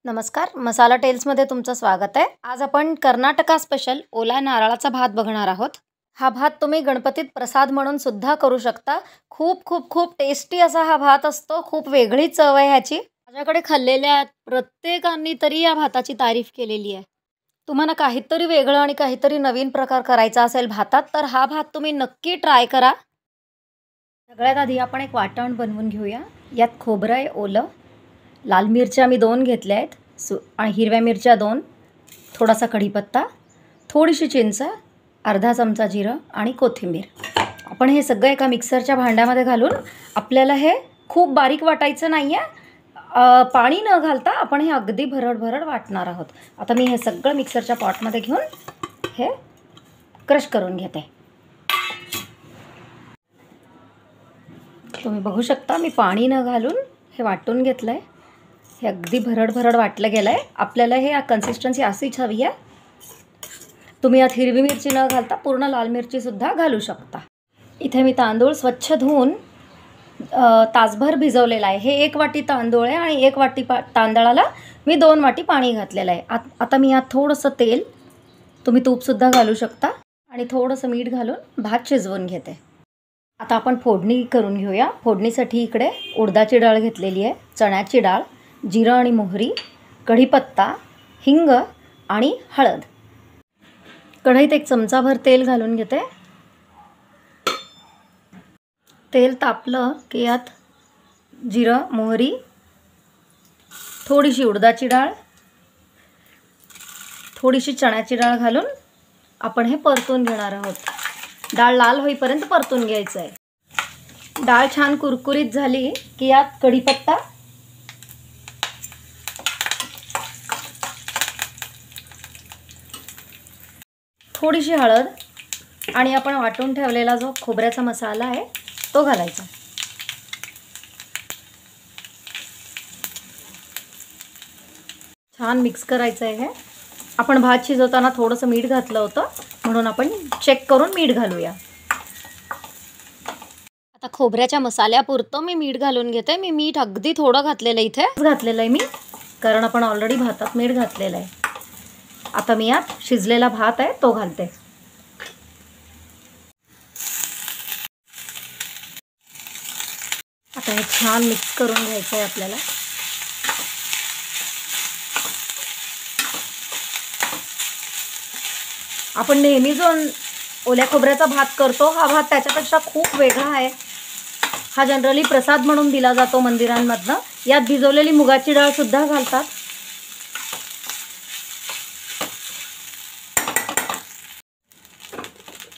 नमस्कार, मसाला टेल्समध्ये तुमचं स्वागत आहे। आज आपण कर्नाटका स्पेशल ओला नारळाचा भात बघणार आहोत। हा भात तुम्ही गणपतीत प्रसाद म्हणून सुद्धा करू शकता। खूप खूप खूप टेस्टी असा हा भात असतो। खूप वेगळी चव आहे ह्याची। माझ्याकडे खाल्लेल्या प्रत्येकांनी तरी या भाताची तारीफ केलेली आहे। तुम्हाला काहीतरी वेगळं आणि काहीतरी नवीन प्रकार करायचा असेल भातात तर हा भात तुम्ही नक्की ट्राय करा। सगळ्यात आधी आपण एक वाटण बनवून घेऊया। यात खोबरं आहे ओलं, लाल मिरच्या मी 2 घेतल्या आहेत आणि हिरव्या मिरच्या 2, थोडासा कढीपत्ता, थोडीशी चिंच, अर्धा चमचा जिरं आणि कोथिंबीर। आपण हे सगळं एका मिक्सरच्या भांड्यामध्ये घालून आपल्याला हे खूप बारीक वाटायचं नाही आहे। पाणी न घालता आपण हे अगदी भरड वाटणार आहोत। आता मी हे सगळं मिक्सरच्या पॉटमध्ये घेऊन हे क्रश करून घेते। तुम्ही बघू शकता मी पाणी न घालून हे वाटून घेतलंय। हे अगदी भरड वाटलं गेलंय। आपल्याला हे कन्सिस्टन्सी अशीच हवी आहे। तुम्ही यात हिरवी मिरची न घालता पूर्ण लाल मिरची सुद्धा घालू शकता। इथे मी तांदूळ स्वच्छ धुवून तासभर भिजवलेला आहे। हे 1 वाटी तांदूळ आहे आणि 1 वाटी तांदळाला मी 2 वाटी पाणी घातलेलं आहे। आता मी यात थोडंसं तेल, तुम्ही तूप सुद्धा घालू शकता आणि थोडंसं मीठ घालून भात शिजवून घेते। आता आपण फोडणी करून घेऊया। फोडणीसाठी इकडे उडदाची डाळ घेतलेली आहे, चण्याची डाळ, जिरं आणि मोहरी, कढीपत्ता, हिंग आणि हळद। कढईत 1 चमचाभर तेल घालून घेते। तेल तापलं की यात जिरं, मोहरी, थोडीशी उडदाची डाळ, थोडीशी चण्याची डाळ घालून आपण हे परतून घेणार आहोत। डाळ लाल होईपर्यंत परतून घ्यायचं आहे। डाळ छान कुरकुरीत झाली की यात कढीपत्ता, थोडीशी हळद आणि आपण वाटून ठेवलेला जो खोबऱ्याचा मसाला आहे तो घालायचा। छान मिक्स करायचं आहे। आपण भात शिजवताना थोडंसं मीठ घातलं होतं म्हणून आपण चेक करून मीठ घालूया। आता खोबऱ्याच्या मसाल्यापुरतं मी मीठ घालून घेते। मी मीठ अगदी थोडं घातलेलं आहे, इथे घातलेलं आहे मी, कारण आपण ऑलरेडी भातात मीठ घातलेलं आहे। आता मी यात शिजलेला भात आहे तो घालते। आता हे छान मिक्स करून घ्यायचं आहे आपल्याला। आपण नेहमी जो ओल्या खोबऱ्याचा भात करतो हा भात त्याच्यापेक्षा खूप वेगळा आहे। हा जनरली प्रसाद म्हणून दिला जातो मंदिरांमधनं। यात भिजवलेली मुगाची डाळ सुद्धा घालतात।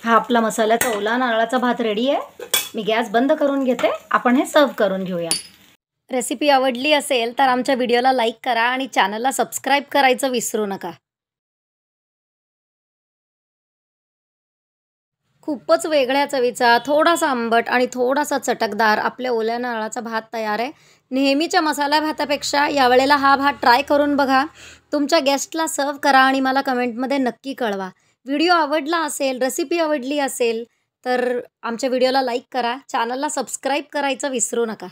हा आपला मसाल्याचा ओला नारळाचा भात रेडी आहे। मी गॅस बंद करून घेते। आपण हे सर्व करून घेऊया। रेसिपी आवडली असेल तर आमच्या व्हिडिओला लाईक करा आणि चॅनलला सबस्क्राईब करायचं विसरू नका। खूपच वेगळ्या चवीचा, थोडासा आंबट आणि थोडासा चटकदार आपल्या ओल्या नारळाचा भात तयार आहे। नेहमीच्या मसाला भातापेक्षा यावेळेला हा भात ट्राय करून बघा। तुमच्या गेस्टला सर्व करा आणि मला कमेंटमध्ये नक्की कळवा। व्हिडिओ आवडला असेल, रेसिपी आवडली असेल तर आमच्या व्हिडिओला लाईक करा, चॅनलला सबस्क्राईब करायचं विसरू नका।